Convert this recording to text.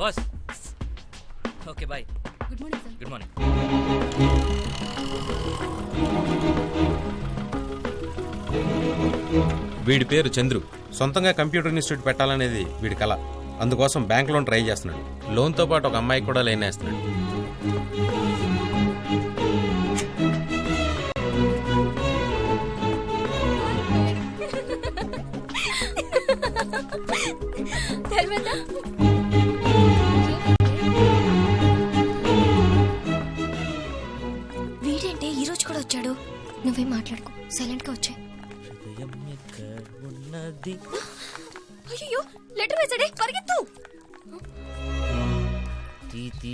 Boss. Okay bye. Good morning sir. Good morning. వీడి పేరు చంద్రు. సొంతంగా కంప్యూటర్ ఇన్స్టిట్యూట్ పెట్టాలనేది వీడి కళ. అందుకోసం బ్యాంక్ లోన్ ట్రై చేస్తున్నాడు. లోన్తో పాటు ఒక అమ్మాయికి కూడా లైన్ వేస్తున్నాడు. వీడేంటి ఈ రోజు కూడా వచ్చాడు? నువ్వేం మాట్లాడుకో, సైలెంట్ గా వచ్చాయి. అయ్యో లెటర్ వేసాడే, పరిగెత్తు. తీ